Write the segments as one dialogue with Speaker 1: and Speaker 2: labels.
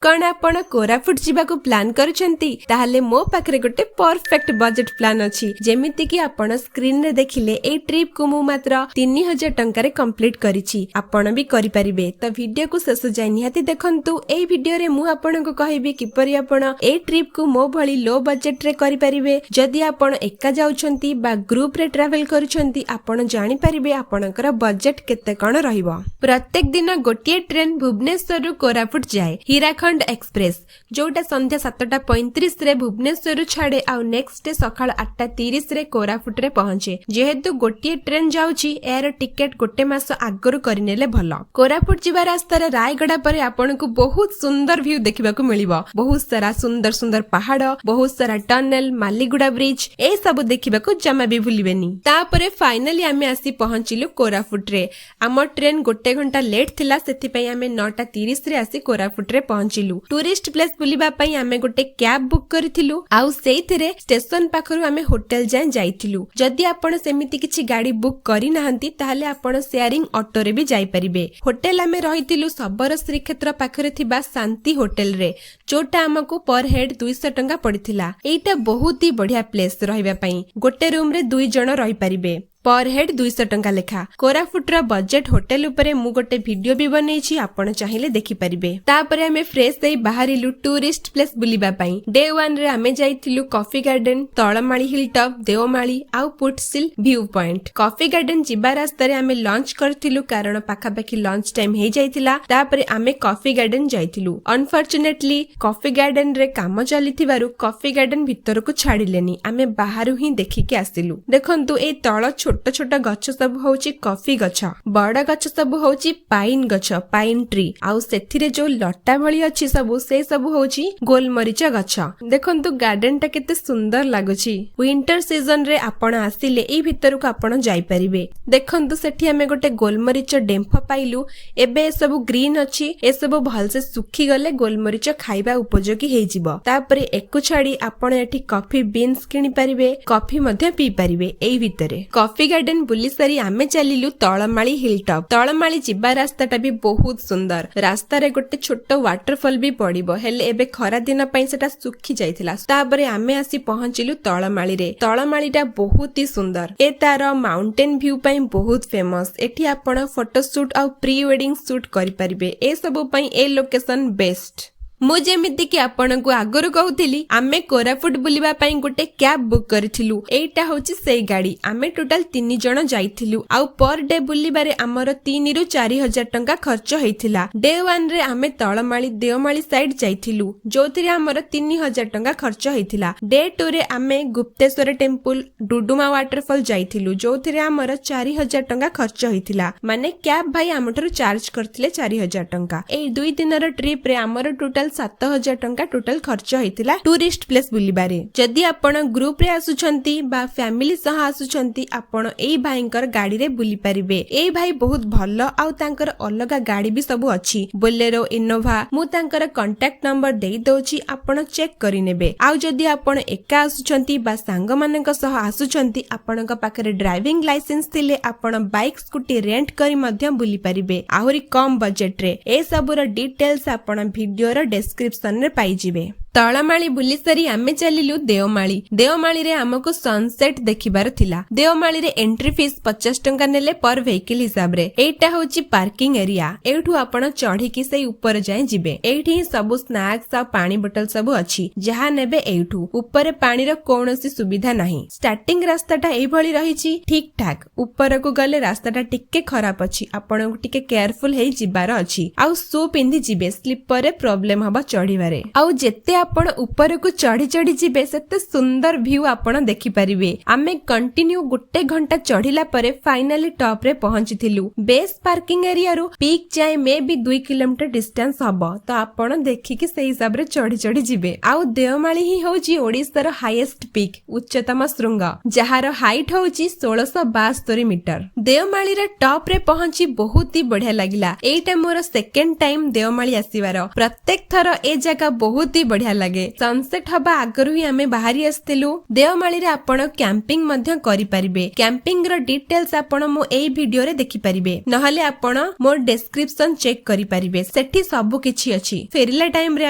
Speaker 1: कौन आपण कोरापुट जीवाकू प्लान करूछंती ताहले मो पाखरे गोटे परफेक्ट बजेट प्लान अछि जेमिति कि आपण स्क्रीन रे देखिले ए ट्रिप को मु मात्र 3000 टंका रे कंप्लीट करिछि। आपण भी करि परिबे त वीडियो को शेष जाय निहाती देखंतु। ए वीडियो रे मु आपण को कहबी किपरि आपण ए ट्रिप को मो भली लो बजेट रे करि परिबे। जदि आपण एका जाउछंती बा ग्रुप रे ट्रैवल करूछंती आपण जानि परिबे आपणकर बजेट केते कोन रहइबो। प्रत्येक दिन गोटिए ट्रेन भुवनेश्वर रु कोरापुट जाय हीराखंड एक्सप्रेस जोटा संध्या 7:35 रे भुवनेश्वर छाड़े आउ नेक्स्ट डे सकाळ 8:30 रे कोरापुट रे पहुंचे। जेहेतु गोटिए ट्रेन जाउची एयर टिकेट गोटे मास आगरु करिनेले भलो। कोरापुट जिबा रास्ता रे रायगड़ा परे आपनको बहुत सुंदर व्यू देखिबाकू मिलिबो। बहुत सारा सुंदर सुंदर पहाड़, बहुत सारा टनल, मालीगुड़ा ब्रिज ए सब देखिबाकू जमा भी भूलिबेनी। तापरे फाइनली आमे आसी पहुंचिलु कोरापुट रे। आम ट्रेन गोटे घंटा लेट थिला सेति पई आमे 9:30 रे आसी कोरापुट रे पहुंचिलु। टूरिस्ट प्लेस बुलिबा पई आमे गोटे कैब बुक करिथिलु आउ सेइथिरे स्टेशन पाखरु आमे होटल जाय जाइथिलु। जदि आपण सेमिति किछि गाड़ी बुक करि नाहंती ताहाले आपण शेयरिंग ऑटो रे भी जाई परिबे। होटल आमे रहिथिलु सबर श्रीक्षेत्र पाखरे थिबा शांति होटल रे जोटा हमकु पर हेड 200 टंका पड़िथिला। एटा बहुत ही बढ़िया प्लेस रहिबा पई। गोटे रूम रे 2 जण रहि परिबे। पर हेड 200 टंका लेखा। कोरापुट रा बजेट होटल उपरे मु गोटे वीडियो भी बनैछि आपण चाहिले देखि परिबे। तापरे हमें फ्रेश देई बाहरिलु टूरिस्ट प्लेस बुलिबा पई। डे 1 रे हमें जाइथिलु coffee garden, तळमाळी hill top, Devmali आउ पुटसिल व्यू पॉइंट। कॉफी गार्डन जिबा रास्ता रे हमें लंच करथिलु कारण पाखा पाखी लंच टाइम हे जाइथिला। तापरे हमें कॉफी गार्डन जाइथिलु। अनफॉर्चुनेटली कॉफी गार्डन रे काम चलिथिबारु कॉफी गार्डन भीतर को छाडिलेनी। हमें बाहरु ही देखि के आसिलु। देखंतु ए तळ छोट छोट गछ सब होउची कॉफी गछ, बड़ गछ सब होउची पाइन गछ, पाइन ट्री आउ सेथिरे जो लटा भली अछि सब से सब होउची गोलमरीच गछ। देखंतु गार्डन टा केते सुंदर लागुची। विंटर सीजन रे आपण आसिले ए भीतर को आपण जाई परिबे। देखंतु सेठी हमें गोटे गोलमरीच डेम्फ पाइलु। एबे ए सब ग्रीन अछि, ए सब भलसे सुखी गले गोलमरीच खाइबा उपयोगी हे जिवो। तापरे एकु छाडी आपण एठी कॉफी बीन्स किनि परिबे, कॉफी मध्ये पी परिबे। एई भितरे कॉफी गार्डन बुली सारी आमे चलिलु तळमाळी हिल टॉप। तळमाळी जिबा रास्ताटा भी बहुत सुंदर। रास्ता रे गोटे छोट वाटरफॉल भी पड़िबो हेले एबे खरा दिन पई सेटा सुखी जाइथिला। तापरे आमे आसी पहुंचिलु तळमाळी रे। तळमाळीटा बहुत ही सुंदर। ए तार माउंटेन व्यू पई बहुत फेमस। एठी आपण फोटो शूट आ प्री वेडिंग शूट करि परिबे। ए सब पई ए लोकेशन बेस्ट। मु जेमिति कि आपण को आगरु कहउथिली आमे कोरापुट बुलिबा पई गोटे कैब बुक करिथिलु। एटा होची सेई गाड़ी। आमे टोटल 3 जण जाइथिलु आउ पर डे बुलिबारे हमर 3 रु 4000 टंका खर्च हेइथिला। डे 1 रे आमे तळमाळी देवमाळी साइड जाइथिलु जोथिरे हमर 3000 टंका खर्च हेइथिला। डे 2 रे आमे गुप्तेश्वर टेम्पल, डुडुमा वाटरफॉल जाइथिलु जोथिरे हमर 4000 टंका खर्च हेइथिला। माने कैब भाई हमठरु चार्ज करथिले 4000 टंका। ए 2 दिनर ट्रिप रे हमर टोटल 7000 टंका टोटल खर्च हेतिला टूरिस्ट प्लेस बुलिबारे। जदि आपण ग्रुप रे आसुछंती बा फैमिली सह आसुछंती आपण एई भाईंकर गाड़ी रे बुली परिबे। एई भाई बहुत भलो आउ तांकर अलगा गाड़ी भी सब अछि बोलेरो, इनोवा। मु तांकर कांटेक्ट नंबर देई दोछि आपण चेक करि नेबे। आउ जदि आपण एका आसुछंती बा सांग मानक सह आसुछंती आपणक पाखरे ड्राइविंग लाइसेंस थिले आपण बाइक स्कूटी रेंट करि मध्य बुली परिबे आहुरी कम बजेट रे। ए सबुर डिटेल्स आपण वीडियो रो डिस्क्रिप्शन रे पाई जिवे। तळमाळी बुली सारी आमे चलिलु देवमाळी। देवमाळी रे हमको सनसेट देखिबार थिला। देवमाळी रे एंट्री फीस 50 टंका नेले पर व्हीकल हिसाब रे। एटा होची पार्किंग एरिया। एठू आपण चढ़ी की से ऊपर जाय जिबे। एठी सब स्नैक्स आ पानी बोतल सब अछि जहा नेबे। एठू ऊपर पानी रो कोनोसी सुविधा नाही। स्टार्टिंग रास्ताटा एई भली रहिछि ठीक ठाक। ऊपर को गले रास्ताटा टिके खराब अछि। आपण को टिके केयरफुल हेई जिबार अछि। आउ शू पिंदी जिबे, स्लीपर रे प्रॉब्लम हबा चढ़ीबारे। आउ जेते आपण ऊपर को चढ़ी चढ़ी जिबे सेते सुंदर व्यू आपण देखि परिबे। आमे कंटिन्यू गोटे घंटा चढ़िला परे फाइनली टॉप रे पहुंचिथिलु। बेस पार्किंग एरिया रु पीक जाय मे भी 2 किलोमीटर डिस्टेंस हबो तो आपण देखि कि सेही हिसाब रे चढ़ी चढ़ी जिबे। आउ देवमाळी ही होची ओडिसा रो हाईएस्ट पीक, उच्चतम शृंग, जहार हाइट होची 1672 मीटर। देवमाळी रे टॉप रे पहुंची बहुत ही बढ़िया लागिला। एटा मोर सेकंड टाइम देवमाळी आसीबार। प्रत्येक थर ए जगह बहुत ही बढ़िया ବଢିଆ ଲାଗେ। ସନସେଟ ହବା ଆଗରୁ ହିଁ ଆମେ ବାହାରି ଆସିଥିଲୁ। ଦେଓମାଳିରେ ଆପଣ କ୍ୟାମ୍ପିଂ ମଧ୍ୟ କରିପାରିବେ। କ୍ୟାମ୍ପିଂ ର ଡିଟେଲ୍ସ ଆପଣ ମୋ ଏଇ ଭିଡିଓରେ ଦେଖିପାରିବେ, ନହେଲେ ଆପଣ ମୋ ଡେସ୍କ୍ରିପସନ ଚେକ୍ କରିପାରିବେ, ସେଠି ସବୁ କିଛି ଅଛି। ଫେରିଲା ଟାଇମ ରେ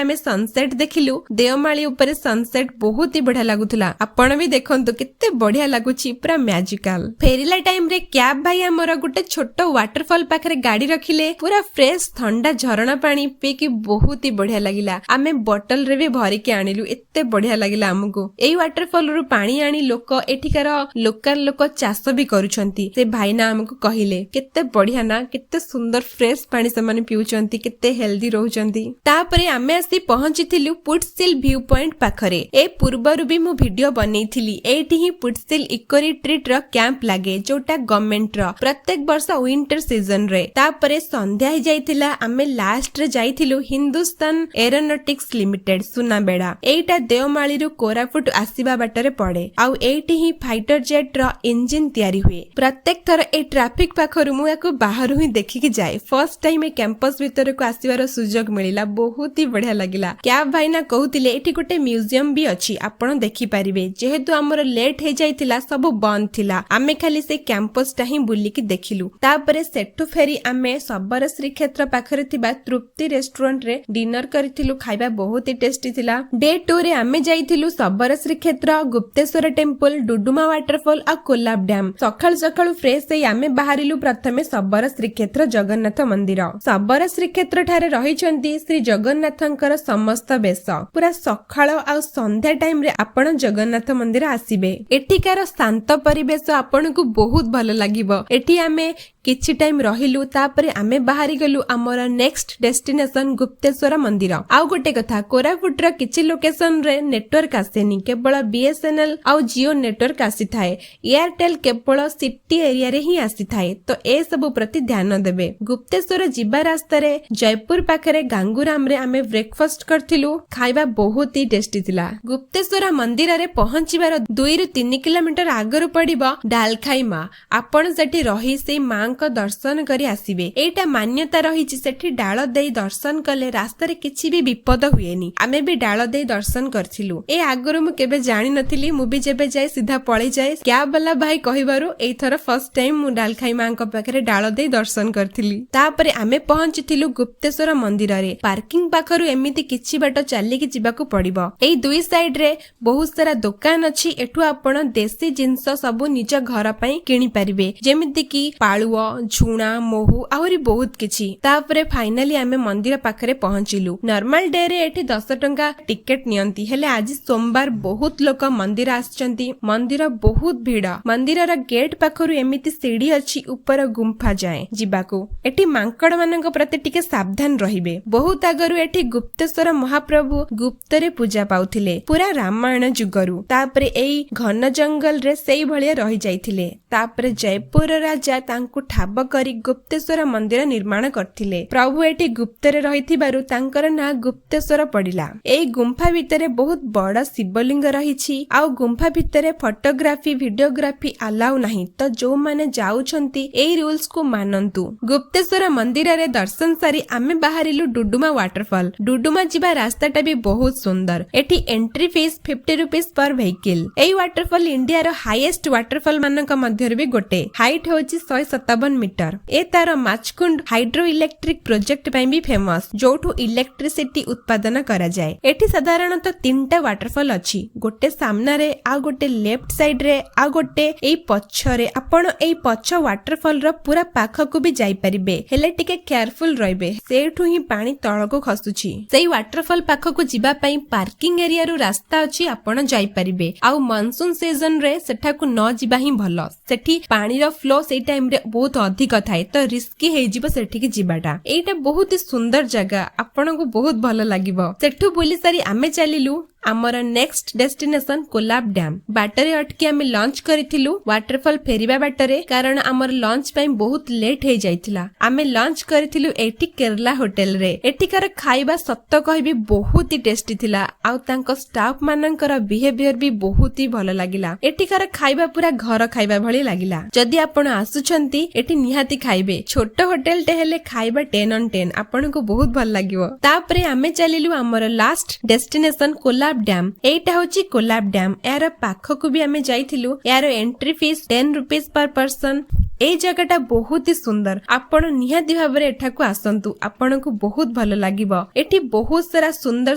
Speaker 1: ଆମେ ସନସେଟ ଦେଖିଲୁ। ଦେଓମାଳି ଉପରେ ସନସେଟ ବହୁତ ହି ବଢିଆ ଲାଗୁଥିଲା। ଆପଣ ବି ଦେଖନ୍ତୁ କେତେ ବଢିଆ ଲାଗୁଛି, ପୁରା ମ୍ୟାଜିକାଲ। ଫେରିଲା ଟାଇମ ରେ କ୍ୟାବ ଭାଇ ଆମର ଗୋଟେ ଛୋଟ ୱାଟରଫଲ ପାଖରେ ଗାଡି ରଖିଲେ। ପୁରା ଫ୍ରେଶ ଥଣ୍ଡା ଝରଣା ପାଣି ପିଇକି ବହୁତ ହି ବଢିଆ ଲାଗିଲା। ଆମେ ବଟଲ ରେ ବି ଭରିକି ଆଣିଲୁ, ଏତେ ବଢିଆ ଲାଗିଲା ଆମକୁ। ଏଇ ୱାଟରଫଲ ରୁ ପାଣି ଆଣି ଲୋକ ଏଠିକାର ଲୋକାଲ ଲୋକ ଚାଷ ବି କରୁଛନ୍ତି। ସେ ଭାଇନା ଆମକୁ କହିଲେ କେତେ ବଢିଆ ନା, କେତେ ସୁନ୍ଦର ଫ୍ରେଶ ପାଣି ସେମାନେ ପିଉଛନ୍ତି, କେତେ ହେଲ୍ଦି ରହୁଛନ୍ତି। ତାପରେ ଆମେ ଆସି ପହଞ୍ଚିଥିଲୁ ପୁଟସିଲ ଭ୍ୟୁ ପଏଣ୍ଟ ପାଖରେ। ଏ ପୂର୍ବରୁ ବି ମୁଁ ଭିଡିଓ ବନେଇଥିଲି। ଏଇଠି ହିଁ ପୁଟସିଲ ଇକୋ ରିଟ୍ରିଟ୍ ର କ୍ୟାମ୍ପ ଲାଗେ, ଯୋଉଟା ଗଭର୍ଣ୍ଣମେଣ୍ଟ ର ପ୍ରତ୍ୟେକ ବର୍ଷ ୱିଣ୍ଟର ସିଜନ ରେ। ତାପରେ ସନ୍ଧ୍ୟା ହେଇ ଯାଇଥିଲା। ଆମେ ଲାଷ୍ଟ ରେ ଯାଇଥିଲୁ ହିନ୍ଦୁସ୍ତାନ ଏରୋନଟିକ୍ସ ଲିମିଟେଡ ସୁନାବେଡା। ଏଇଟା ଦେଓମାଳିରୁ କୋରାପୁଟ ଆସିବା ବାଟରେ ପଡେ। ଆଉ ଏଇଠି ହିଁ ଫାଇଟର ଜେଟ ର ଇଞ୍ଜିନ ତିଆରି ହୁଏ। ପ୍ରତ୍ୟେକ ଥର ଏଇ ଟ୍ରାଫିକ ପାଖରୁ ମୁଁ ୟାକୁ ବାହାରୁ ହିଁ ଦେଖିକି ଯାଏ। ଫର୍ଷ୍ଟ ଟାଇମ ଏ କ୍ୟାମ୍ପସ ଭିତରକୁ ଆସିବାର ସୁଯୋଗ ମିଳିଲା, ବହୁତ ହି ବଢିଆ ଲାଗିଲା। କ୍ୟାବ ଭାଇନା କହୁଥିଲେ ଏଠି ଗୋଟେ ମ୍ୟୁଜିୟମ ବି ଅଛି, ଆପଣ ଦେଖିପାରିବେ। ଯେହେତୁ ଆମର ଲେଟ୍ ହେଇଯାଇଥିଲା, ସବୁ ବନ୍ଦ ଥିଲା। ଆମେ ଖାଲି ସେ କ୍ୟାମ୍ପସ ଟା ହିଁ ବୁଲିକି ଦେଖିଲୁ। ତାପରେ ସେଠୁ ଫେରି ଆମେ ଶବର ଶ୍ରୀକ୍ଷେତ୍ର ପାଖରେ ଥିବା ତୃପ୍ତି ରେଷ୍ଟୁରାଣ୍ଟ ରେ ଡିନର କରିଥିଲୁ। ଖାଇବା ବହୁତ ହି ଟେଷ୍ଟି ଥିଲା। ଡେ 2 ରେ ଆମେ ଯାଇଥିଲୁ ଶବର ଶ୍ରୀକ୍ଷେତ୍ର, ଗୁପ୍ତେଶ୍ୱର ଟେମ୍ପଲ, ଡୁଡୁମା ୱାଟରଫଲ ଆଉ କୋଲାବ ଡ୍ୟାମ। ସକାଳୁ ସକାଳୁ ଫ୍ରେଶ ହେଇ ଆମେ ବାହାରିଲୁ ପ୍ରଥମେ ଶବର ଶ୍ରୀକ୍ଷେତ୍ର ଜଗନ୍ନାଥ ମନ୍ଦିର। ଶବର ଶ୍ରୀକ୍ଷେତ୍ର ଠାରେ ରହିଛନ୍ତି ଶ୍ରୀ ଜଗନ୍ନାଥଙ୍କର ସମସ୍ତ ବେଶ। ପୁରା ସକାଳ ଆଉ ସନ୍ଧ୍ୟା ଟାଇମ ରେ ଆପଣ ଜଗନ୍ନାଥ ମନ୍ଦିର ଆସିବେ। ଏଠିକାର ଶାନ୍ତ ପରିବେଶ ଆପଣଙ୍କୁ ବହୁତ ଭଲ ଲାଗିବ। ଏଠି ଆମେ କିଛି ଟାଇମ ରହିଲୁ। ତାପରେ ଆମେ ବାହାରି ଗଲୁ ଆମର ନେକ୍ସଟ ଡେଷ୍ଟିନେସନ ଗୁପ୍ତେଶ୍ୱର ମନ୍ଦିର। ଆଉ ଗୋଟେ କଥା, କୋରାପୁଟର କିଛି ଲୋକେସନ ରେ ନେଟୱାର୍କ ଆସେନି, କେବଳ BSNL ଆଉ ଜିଓ ନେଟୱାର୍କ ଆସିଥାଏ। ଏୟାରଟେଲ କେବଳ ସିଟି ଏରିଆରେ ହିଁ ଆସିଥାଏ, ତ ଏ ସବୁ ପ୍ରତି ଧ୍ୟାନ ଦେବେ। ଗୁପ୍ତେଶ୍ୱର ଯିବା ରାସ୍ତାରେ ଜୟପୁର ପାଖରେ ଗାଙ୍ଗୁରାମରେ ଆମେ ବ୍ରେକଫାଷ୍ଟ କରିଥିଲୁ। ଖାଇବା ବହୁତ ହି ଟେଷ୍ଟି ଥିଲା। ଗୁପ୍ତେଶ୍ୱର ମନ୍ଦିରରେ ପହଞ୍ଚିବାର 2 ରୁ 3 କିଲୋମିଟର ଆଗରୁ ପଡିବ ଡାଲଖାଇ ମା। ଆପଣ ସେଠି ରହି ସେଇ ମାଙ୍କ ଦର୍ଶନ କରି ଆସିବେ। ଏଇଟା ମାନ୍ୟତା ରହିଛି, ସେଠି ଡାଳ ଦେଇ ଦର୍ଶନ କଲେ ରାସ୍ତାରେ କିଛି ବି ବିପଦ ହୁଏନି। ଆମେ ବି ଡାଳ ଦେଇ ଦର୍ଶନ କରିଥିଲୁ। ଏ ଆଗରୁ ମୁଁ କେବେ ଜାଣିନଥିଲି, ମୁଁ ବି ଯେବେ ଯାଏ ସିଧା ପଳେଇ ଯାଏ। କ୍ୟାବ ବାଲା ଭାଇ କହିବାରୁ ଏଇଥର ଫର୍ଷ୍ଟ ଟାଇମ ମୁଁ ଡାଲଖାଇ ମାଙ୍କ ପାଖରେ ଡାଳ ଦେଇ ଦର୍ଶନ କରିଥିଲି। ତାପରେ ଆମେ ପହଞ୍ଚିଥିଲୁ ଗୁପ୍ତେଶ୍ୱର ମନ୍ଦିରରେ। ପାର୍କିଂ ପାଖରୁ ଏମିତି କିଛି ବାଟ ଚାଲିକି ଯିବାକୁ ପଡିବ। ଏଇ 2 ସାଇଡ ରେ ବହୁତ ସାରା ଦୋକାନ ଅଛି। ଏଠୁ ଆପଣ ଦେଶୀ ଜିନିଷ ସବୁ ନିଜ ଘର ପାଇଁ କିଣି ପାରିବେ, ଯେମିତି କି ପାଳୁଅ, ଝୁଣା, ମହୁ, ଆହୁରି ବହୁତ କିଛି। ତାପରେ ଫାଇନାଲି ଆମେ ମନ୍ଦିର ପାଖରେ ପହଞ୍ଚିଲୁ। ନର୍ମାଲ ଡେ ରେ ଏଠି 10 ଟଙ୍କା ଟିକେଟ ନିଅନ୍ତି, ହେଲେ ଆଜି ସୋମବାର ବହୁତ ଲୋକ ମନ୍ଦିର ଆସିଛନ୍ତି। ମନ୍ଦିର ବହୁତ ଭିଡ। ମନ୍ଦିରର ଗେଟ୍ ପାଖରୁ ଏମିତି ସିଡି ଅଛି ଉପର ଗୁମ୍ଫା ଯାଏ ଯିବାକୁ। ଏଠି ମାଙ୍କଡ ମାନଙ୍କ ପ୍ରତି ଟିକେ ସାବଧାନ ରହିବେ। ବହୁତ ଆଗରୁ ଏଠି ଗୁପ୍ତେଶ୍ୱର ମହାପ୍ରଭୁ ଗୁପ୍ତରେ ପୂଜା ପାଉଥିଲେ, ପୁରା ରାମାୟଣ ଯୁଗରୁ। ତାପରେ ଏଇ ଘନ ଜଙ୍ଗଲରେ ସେଇଭଳିଆ ରହି ଯାଇଥିଲେ। ତାପରେ ଜୟପୁର ରାଜା ତାଙ୍କୁ ଠାବ କରି ଗୁପ୍ତେଶ୍ୱର ମନ୍ଦିର ନିର୍ମାଣ କରିଥିଲେ। ପ୍ରଭୁ ଏଠି ଗୁପ୍ତରେ ରହିଥିବାରୁ ତାଙ୍କର ନାଁ ଗୁପ୍ତେଶ୍ୱର ପଡିଲା। ଏଇ ଗୁମ୍ଫା ଭିତରେ ବହୁତ ବଡ ଶିବଲିଙ୍ଗ ରହିଛି। ଆଉ ଗୁମ୍ଫା ଭିତରେ ଫଟୋଗ୍ରାଫି, ଭିଡିଓଗ୍ରାଫି ଆଲାଉ ନାହିଁ, ତ ଯୋଉମାନେ ଯାଉଛନ୍ତି ଏଇ ରୁଲ୍ସ କୁ ମାନନ୍ତୁ। ଗୁପ୍ତେଶ୍ୱର ମନ୍ଦିରରେ ଦର୍ଶନ ସାରି ଆମେ ବାହାରିଲୁ ଡୁଡୁମା ୱାଟରଫଲ। ଡୁଡୁମା ଯିବା ରାସ୍ତାଟା ବି ବହୁତ ସୁନ୍ଦର। ଏଠି ଏଣ୍ଟ୍ରି ଫିସ୍ 50 ରୁପିସ୍ ପର ଭେହିକିଲ। ଏଇ ୱାଟରଫଲ ଇଣ୍ଡିଆର ହାଇଏଷ୍ଟ ୱାଟରଫଲ ମାନଙ୍କ ମଧ୍ୟରୁ ବି ଗୋଟେ। ହାଇଟ ହଉଛି 157 ମିଟର। ଏ ତାର ମାଛକୁଣ୍ଡ ହାଇଡ୍ରୋ ଇଲେକ୍ଟ୍ରିକ ପ୍ରୋଜେକ୍ଟ ପାଇଁ ବି ଫେମସ, ଯୋଉଠୁ ଇଲେକ୍ଟ୍ରିସିଟି ଉତ୍ପାଦନ କରାଯାଏ। ଏଠି ସାଧାରଣତଃ 3ଟା ୱାଟରଫଲ ଅଛି, ଗୋଟେ ସାମ୍ନାରେ, ଆଉ ଗୋଟେ ଲେଫ୍ଟ ସାଇଡ ରେ, ଆଉ ଗୋଟେ ଏଇ ପଛରେ। ଆପଣ ଏଇ ପଛ ୱାଟରଫଲ ର ପୁରା ପାଖକୁ ବି ଯାଇପାରିବେ, ହେଲେ ଟିକେ କେୟାରଫୁଲ ରହିବେ, ସେଇଠୁ ହିଁ ପାଣି ତଳକୁ ଖସୁଛି। ସେଇ ୱାଟରଫଲ ପାଖକୁ ଯିବା ପାଇଁ ପାର୍କିଂ ଏରିଆରୁ ରାସ୍ତା ଅଛି, ଆପଣ ଯାଇପାରିବେ। ଆଉ ମନସୁନ ସିଜନ ରେ ସେଠାକୁ ନ ଯିବା ହିଁ ଭଲ। ସେଠି ପାଣିର ଫ୍ଲୋ ସେଇ ଟାଇମ ରେ ବହୁତ ଅଧିକ ଥାଏ, ତ ରିସ୍କି ହେଇଯିବ ସେଠିକି ଯିବାଟା। ଏଇଟା ବହୁତ ସୁନ୍ଦର ଜାଗା, ଆପଣଙ୍କୁ ବହୁତ ଭଲ ଲାଗିବ। ସେଠୁ ବୁଲି ସାରି ଆମେ ଚାଲିଲୁ आमर नेक्स्ट डेस्टिनेशन कोलाब डैम बाटरे अटकी आमे लंच करिथिलु वाटरफॉल फेरिबा बाटरे कारण आमर लंच पई बहुत लेट हे जाइथिला आमे लंच करिथिलु एठी केरला होटल रे एठिकार खाइबा सत्त कहबी बहुत ही टेस्टी थिला आउ तांको स्टाफ मानकर बिहेवियर भी बहुत ही भलो लागिला एठिकार खाइबा पूरा घर खाइबा भली लागिला जदि आपण आसुछंती एठी निहाती खाइबे छोट होटल टे हेले खाइबा 10 on 10 आपण को बहुत भल लागिवो तापरे आमे चलिलु हमर लास्ट डेस्टिनेशन कोलाब डैम एटा होची कोलाब डैम यार पाखकु भी आमे जाइथिलु यार एंट्री फीस 10 रुपीस पर पर्सन ए जगहटा बहुत ही सुंदर आपण निहाती भाबरे एठाकु आसंतु आपनको बहुत भलो लागिवो एठी बहुत सारा सुंदर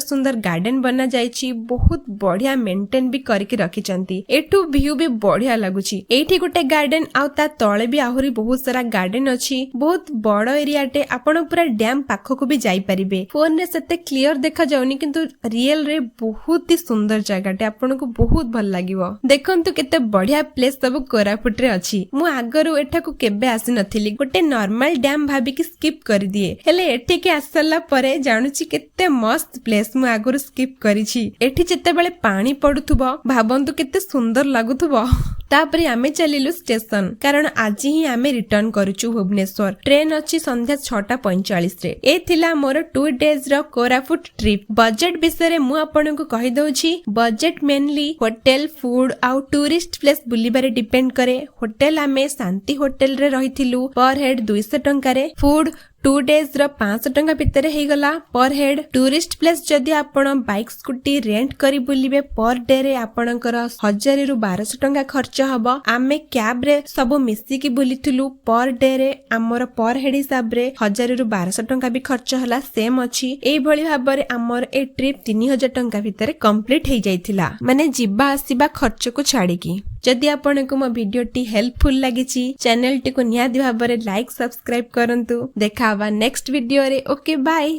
Speaker 1: सुंदर गार्डन बना जायछि बहुत बढ़िया मेंटेन भी करके रखिचंती एठु व्यू भी बढ़िया लागुछि एठी गोटे गार्डन आउ ता तळे भी आहुरी बहुत सारा गार्डन अछि बहुत बड़ एरियाटे आपण पूरा डैम पाखकु भी जाई परिबे फोन रे सेते क्लियर देखा जाउनी किंतु रियल रे बहुत ही सुंदर जगहटे आपनको बहुत भल लागिवो देखंतु केते बढ़िया प्लेस सब कोरापुट रे अछि मु आगरु एठाकु केबे आसी नथिली गोटे नॉर्मल डैम भाबी कि स्किप कर दिए हेले एठी के आसला परे जानुची केते मस्त प्लेस मु आगरु स्किप करिछि एठी जते बेले पानी पडुथुबो भाबंतु केते सुंदर लागुथुबो तापरे आमे चलिलु स्टेशन कारण आज ही आमे रिटर्न करूछु भुवनेश्वर ट्रेन अछि संध्या 6:45 रे ए थिला मोर 2 डेज रो कोरापुट ट्रिप बजट विषय रे मु आपनको कहि दउछि बजट मेनली होटल फूड आउ टूरिस्ट प्लेस बुलिबारे डिपेंड करे होटल आमे शांति होटल रे रहिथिलु पर हेड 200 टंका रे फूड 2 डेज रो 500 टंका भितर हे गला पर हेड टूरिस्ट प्लेस जदि आपण बाइक स्कूटी रेंट करी बुलिबे पर डे रे आपणकर 1000 रु 1200 टंका खर्च हबो आमे कैब रे सब मिसी की बुलिथुलु पर डे रे हमर पर हेड हिसाब रे 1000 रु 1200 टंका भी खर्च हला सेम अछि एई भली भाबरे हमर ए ट्रिप 3000 टंका भितर कंप्लीट हे जाइथिला माने जिबा आसीबा खर्च को छाडी की जदि आपनको मो वीडियो टी हेल्पफुल लागिछि चैनल टी को निहाती भाबरे लाइक सब्सक्राइब करंतु देखा नेक्स्ट वीडियो रे ओके बाय।